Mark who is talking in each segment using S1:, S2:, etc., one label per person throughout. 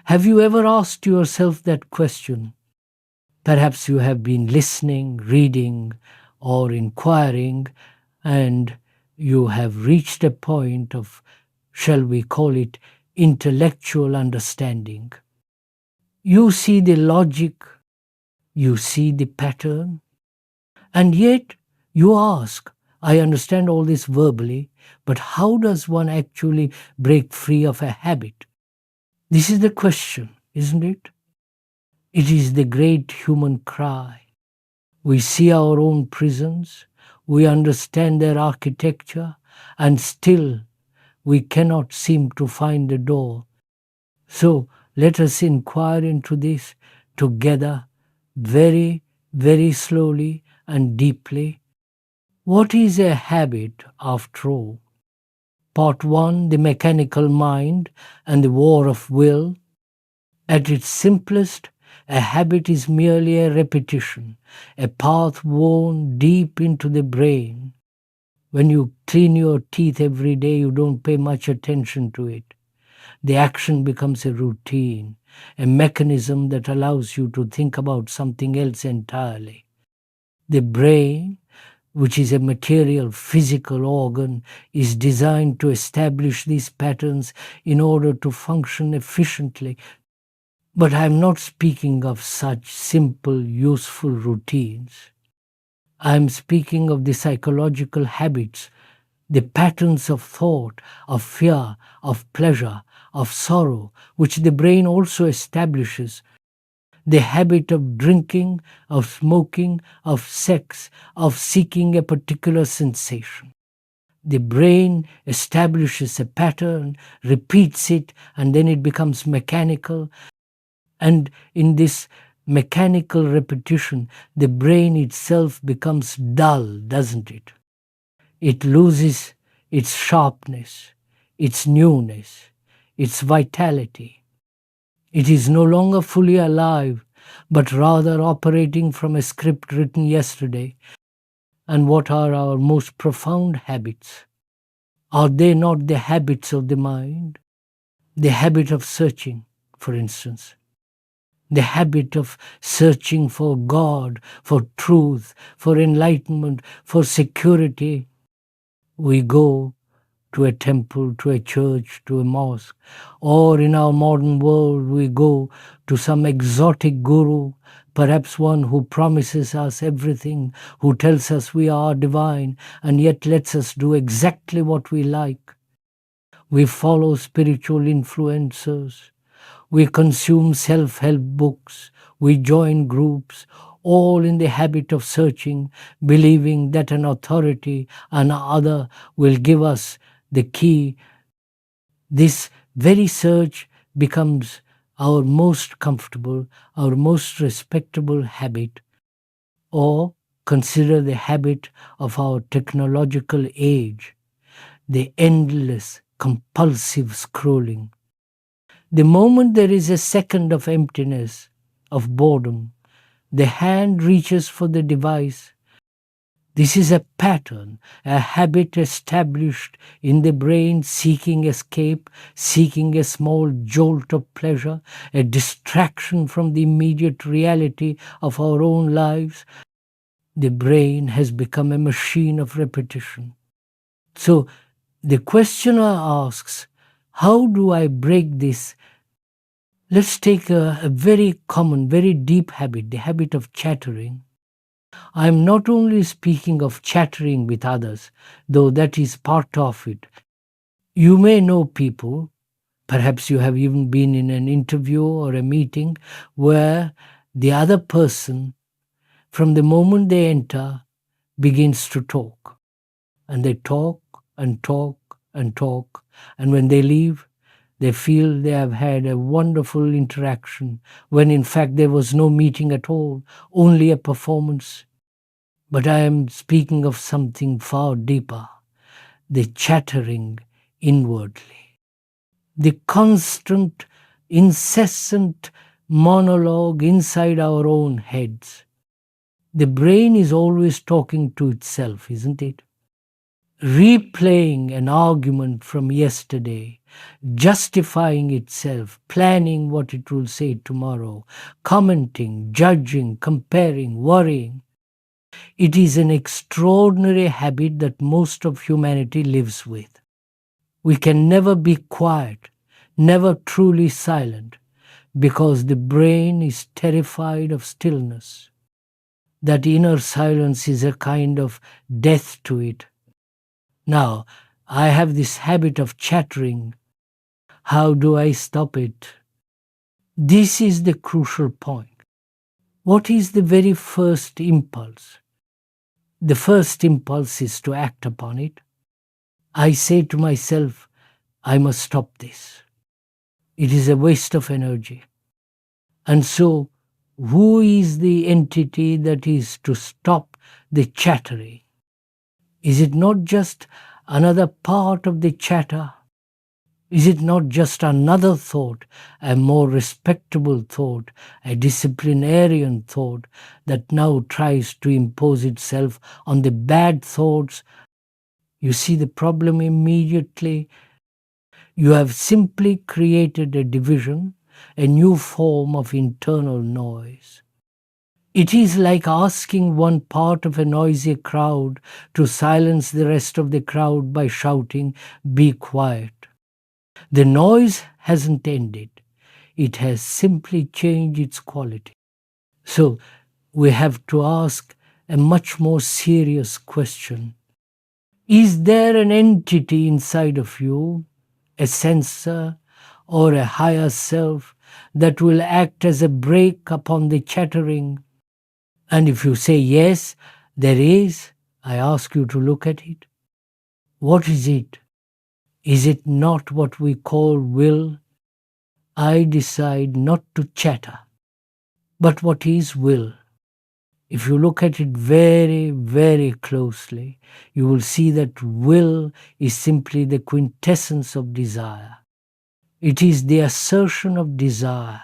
S1: Have you ever asked yourself that question? Perhaps you have been listening, reading, or inquiring, and you have reached a point of, shall we call it, intellectual understanding. You see the logic, you see the pattern, and yet you ask, I understand all this verbally, but how does one actually break free of a habit? This is the question, isn't it? It is the great human cry. We see our own prisons, we understand their architecture, and still we cannot seem to find the door. So let us inquire into this together, very, very slowly and deeply. What is a habit after all? Part 1, the mechanical mind and the war of will. At its simplest, a habit is merely a repetition, a path worn deep into the brain. When you clean your teeth every day, you don't pay much attention to it. The action becomes a routine, a mechanism that allows you to think about something else entirely. The brain, which is a material, physical organ, is designed to establish these patterns in order to function efficiently. But I am not speaking of such simple, useful routines. I am speaking of the psychological habits, the patterns of thought, of fear, of pleasure, of sorrow, which the brain also establishes. The habit of drinking, of smoking, of sex, of seeking a particular sensation. The brain establishes a pattern, repeats it, and then it becomes mechanical. And in this mechanical repetition, the brain itself becomes dull, doesn't it? It loses its sharpness, its newness, its vitality. It is no longer fully alive, but rather operating from a script written yesterday. And what are our most profound habits? Are they not the habits of the mind? The habit of searching, for instance. The habit of searching for God, for truth, for enlightenment, for security. We go to a temple, to a church, to a mosque, or in our modern world we go to some exotic guru, perhaps one who promises us everything, who tells us we are divine and yet lets us do exactly what we like. We follow spiritual influencers. We consume self-help books. We join groups, all in the habit of searching, believing that an authority, an other, will give us the key. This very search becomes our most comfortable, our most respectable habit. Or consider the habit of our technological age, the endless, compulsive scrolling. The moment there is a second of emptiness, of boredom, the hand reaches for the device. This is a pattern, a habit established in the brain, seeking escape, seeking a small jolt of pleasure, a distraction from the immediate reality of our own lives. The brain has become a machine of repetition. So the questioner asks, how do I break this? Let's take a very common, very deep habit, the habit of chattering. I'm not only speaking of chattering with others, though that is part of it. You may know people, perhaps you have even been in an interview or a meeting, where the other person, from the moment they enter, begins to talk. And they talk and talk and talk. And when they leave, they feel they have had a wonderful interaction, when in fact there was no meeting at all, only a performance. But I am speaking of something far deeper, the chattering inwardly, the constant, incessant monologue inside our own heads. The brain is always talking to itself, isn't it? Replaying an argument from yesterday, justifying itself, planning what it will say tomorrow, commenting, judging, comparing, worrying. It is an extraordinary habit that most of humanity lives with. We can never be quiet, never truly silent, because the brain is terrified of stillness. That inner silence is a kind of death to it. Now, I have this habit of chattering. How do I stop it? This is the crucial point. What is the very first impulse? The first impulse is to act upon it. I say to myself, I must stop this. It is a waste of energy. And so, who is the entity that is to stop the chattering? Is it not just another part of the chatter? Is it not just another thought, a more respectable thought, a disciplinarian thought that now tries to impose itself on the bad thoughts? You see the problem immediately. You have simply created a division, a new form of internal noise. It is like asking one part of a noisy crowd to silence the rest of the crowd by shouting, "Be quiet." The noise hasn't ended. It has simply changed its quality. So we have to ask a much more serious question. Is there an entity inside of you, a sensor or a higher self that will act as a brake upon the chattering? And if you say yes, there is, I ask you to look at it. What is it? Is it not what we call will? I decide not to chatter. But what is will? If you look at it very, very closely, you will see that will is simply the quintessence of desire. It is the assertion of desire.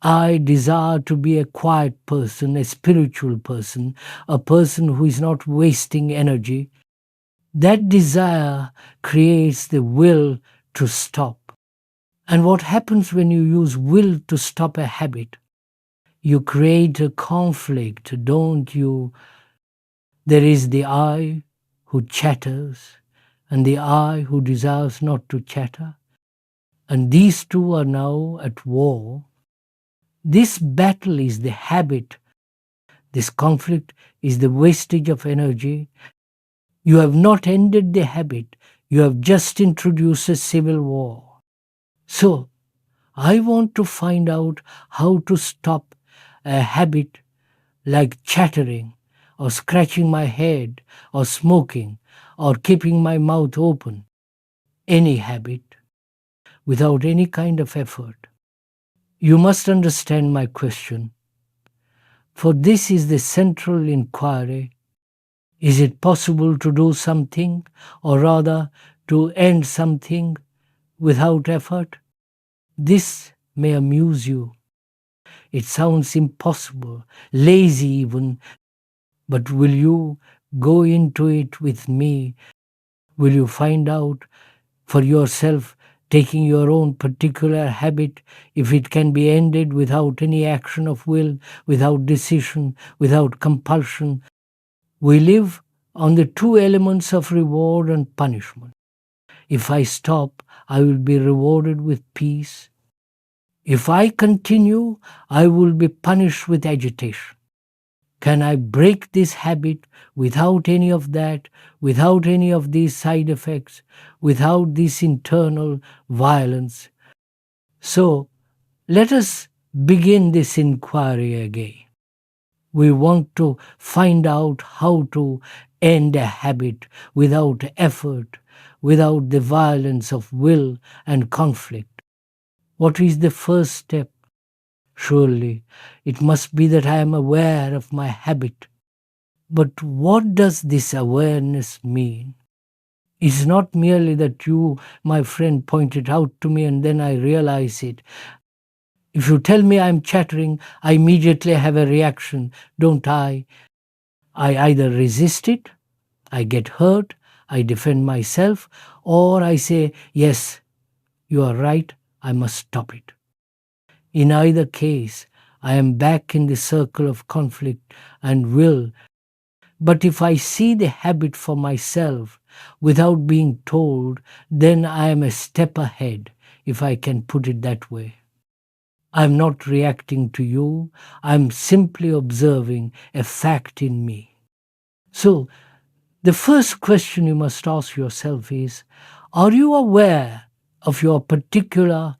S1: I desire to be a quiet person, a spiritual person, a person who is not wasting energy. That desire creates the will to stop. And what happens when you use will to stop a habit? You create a conflict, don't you? There is the I who chatters and the I who desires not to chatter. And these two are now at war. This battle is the habit. This conflict is the wastage of energy. You have not ended the habit. You have just introduced a civil war. So, I want to find out how to stop a habit like chattering or scratching my head or smoking or keeping my mouth open. Any habit without any kind of effort. You must understand my question, for this is the central inquiry. Is it possible to do something, or rather to end something without effort? This may amuse you. It sounds impossible, lazy even, but will you go into it with me? Will you find out for yourself, taking your own particular habit, if it can be ended without any action of will, without decision, without compulsion? We live on the two elements of reward and punishment. If I stop, I will be rewarded with peace. If I continue, I will be punished with agitation. Can I break this habit without any of that, without any of these side effects, without this internal violence? So, let us begin this inquiry again. We want to find out how to end a habit without effort, without the violence of will and conflict. What is the first step? Surely it must be that I am aware of my habit. But what does this awareness mean? It's not merely that you, my friend, pointed out to me and then I realize it. If you tell me I'm chattering, I immediately have a reaction, don't I? I either resist it, I get hurt, I defend myself, or I say, yes, You are right, I must stop it. In either case, I am back in the circle of conflict and will. But if I see the habit for myself without being told, then I am a step ahead, if I can put it that way. I'm not reacting to you, I'm simply observing a fact in me. So, the first question you must ask yourself is, are you aware of your particular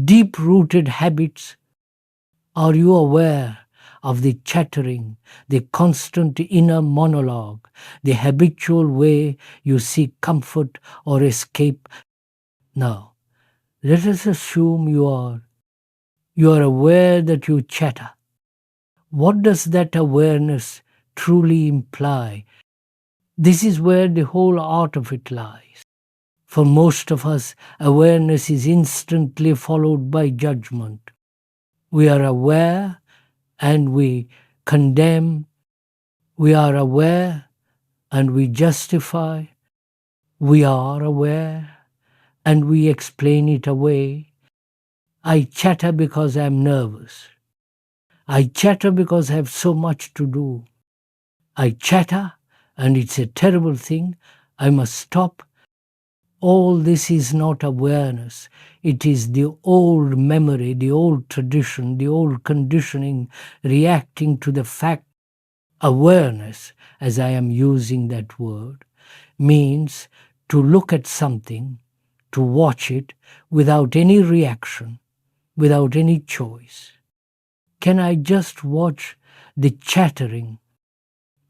S1: deep rooted habits? Are you aware of the chattering, the constant inner monologue, the habitual way you seek comfort or escape? Now, let us assume you are. You are aware that you chatter. What does that awareness truly imply? This is where the whole art of it lies. For most of us, awareness is instantly followed by judgment. We are aware and we condemn. We are aware and we justify. We are aware and we explain it away. I chatter because I'm nervous. I chatter because I have so much to do. I chatter and it's a terrible thing. I must stop. All this is not awareness. It is the old memory, the old tradition, the old conditioning reacting to the fact. Awareness, as I am using that word, means to look at something, to watch it without any reaction, without any choice. Can I just watch the chattering?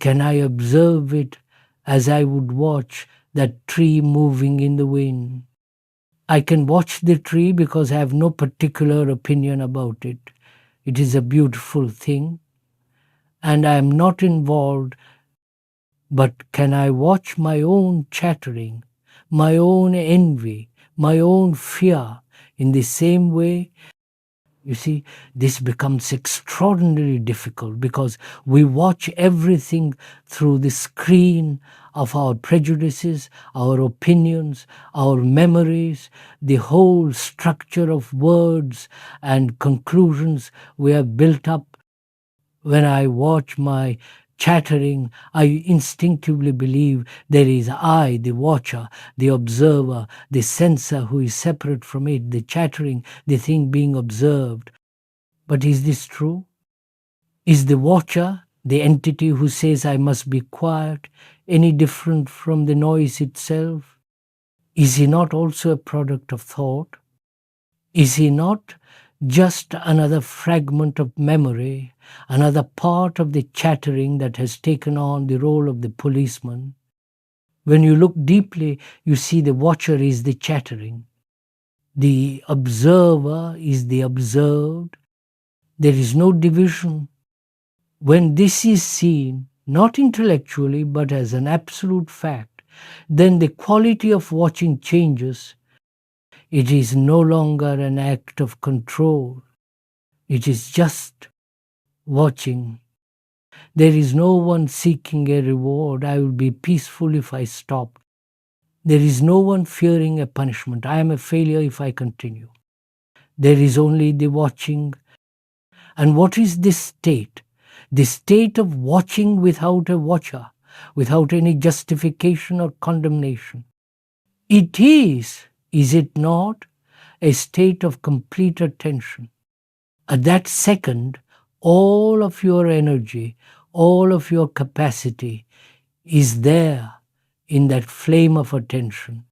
S1: Can I observe it as I would watch that tree moving in the wind? I can watch the tree because I have no particular opinion about it. It is a beautiful thing, and I am not involved. But can I watch my own chattering, my own envy, my own fear in the same way? You see, this becomes extraordinarily difficult because we watch everything through the screen of our prejudices, our opinions, our memories, the whole structure of words and conclusions we have built up. When I watch my chattering, I instinctively believe there is I, the watcher, the observer, the sensor who is separate from it, the chattering, the thing being observed. But is this true? Is the watcher, the entity who says I must be quiet, any different from the noise itself? Is he not also a product of thought? Is he not just another fragment of memory, another part of the chattering that has taken on the role of the policeman? When you look deeply, you see the watcher is the chattering. The observer is the observed. There is no division. When this is seen, not intellectually, but as an absolute fact, then the quality of watching changes. It is no longer an act of control. It is just watching. There is no one seeking a reward. I will be peaceful if I stop. There is no one fearing a punishment. I am a failure if I continue. There is only the watching. And what is this state? The state of watching without a watcher, without any justification or condemnation. It is it not, a state of complete attention. At that second, all of your energy, all of your capacity is there in that flame of attention.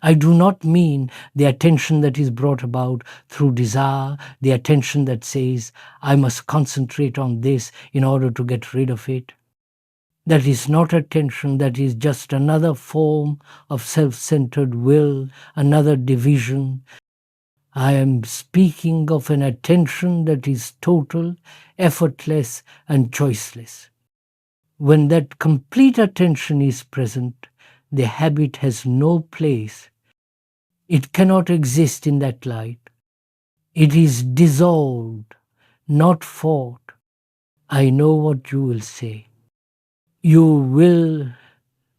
S1: I do not mean the attention that is brought about through desire, the attention that says, I must concentrate on this in order to get rid of it. That is not attention, that is just another form of self-centered will, another division. I am speaking of an attention that is total, effortless, and choiceless. When that complete attention is present, the habit has no place. It cannot exist in that light. It is dissolved, not fought. I know what you will say. You will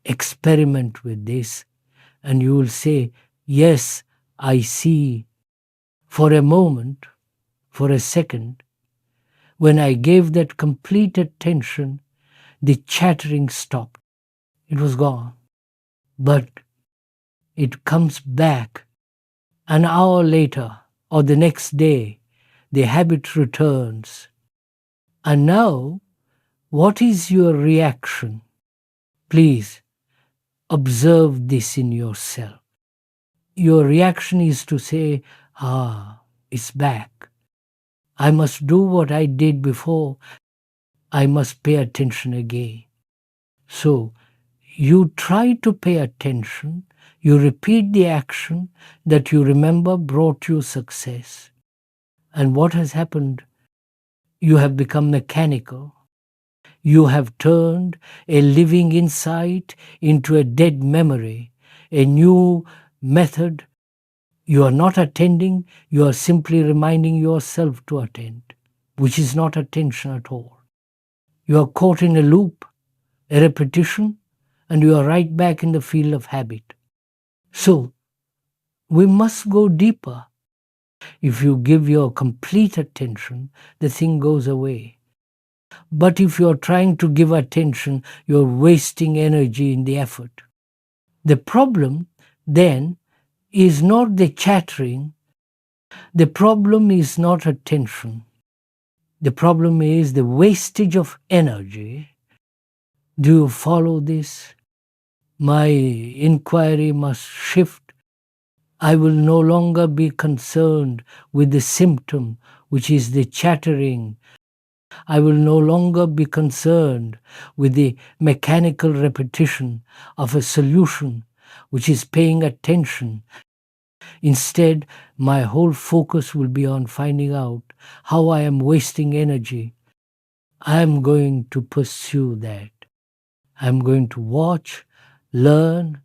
S1: experiment with this and you will say, yes, I see for a moment, for a second, when I gave that complete attention, the chattering stopped. It was gone. But it comes back an hour later or the next day, the habit returns. And now, what is your reaction? Please observe this in yourself. Your reaction is to say, it's back. I must do what I did before. I must pay attention again. So, you try to pay attention, you repeat the action that you remember brought you success. And what has happened? You have become mechanical. You have turned a living insight into a dead memory, a new method. You are not attending, you are simply reminding yourself to attend, which is not attention at all. You are caught in a loop, a repetition, and you are right back in the field of habit. So, we must go deeper. If you give your complete attention, the thing goes away. But if you're trying to give attention, you're wasting energy in the effort. The problem, then, is not the chattering. The problem is not attention. The problem is the wastage of energy. Do you follow this? My inquiry must shift. I will no longer be concerned with the symptom, which is the chattering. I will no longer be concerned with the mechanical repetition of a solution, which is paying attention. Instead, my whole focus will be on finding out how I am wasting energy. I am going to pursue that. I am going to watch, learn,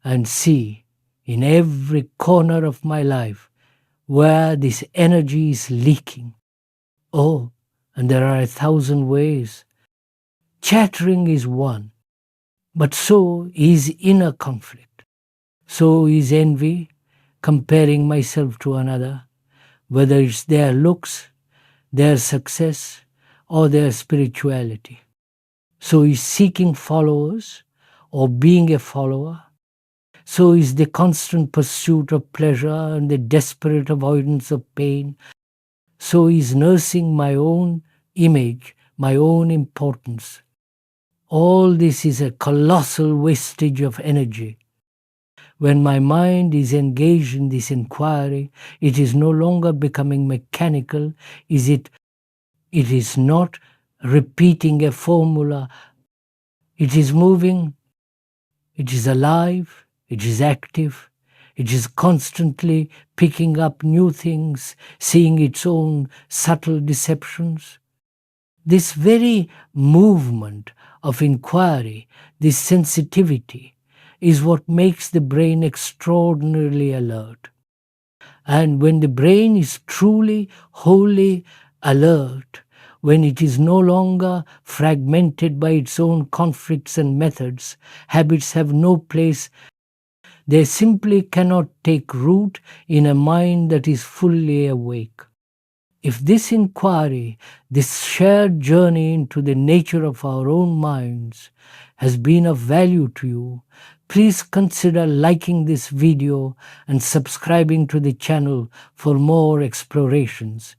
S1: and see in every corner of my life where this energy is leaking. Oh, and there are 1,000 ways. Chattering is one, but so is inner conflict. So is envy, comparing myself to another, whether it's their looks, their success, or their spirituality. So is seeking followers or being a follower. So is the constant pursuit of pleasure and the desperate avoidance of pain. So is nursing my own image, my own importance. All this is a colossal wastage of energy. When my mind is engaged in this inquiry, it is no longer becoming mechanical. It is not repeating a formula. It is moving. It is alive. It is active. It is constantly picking up new things, seeing its own subtle deceptions. This very movement of inquiry, this sensitivity, is what makes the brain extraordinarily alert. And when the brain is truly, wholly alert, when it is no longer fragmented by its own conflicts and methods, habits have no place. They simply cannot take root in a mind that is fully awake. If this inquiry, this shared journey into the nature of our own minds has been of value to you, please consider liking this video and subscribing to the channel for more explorations.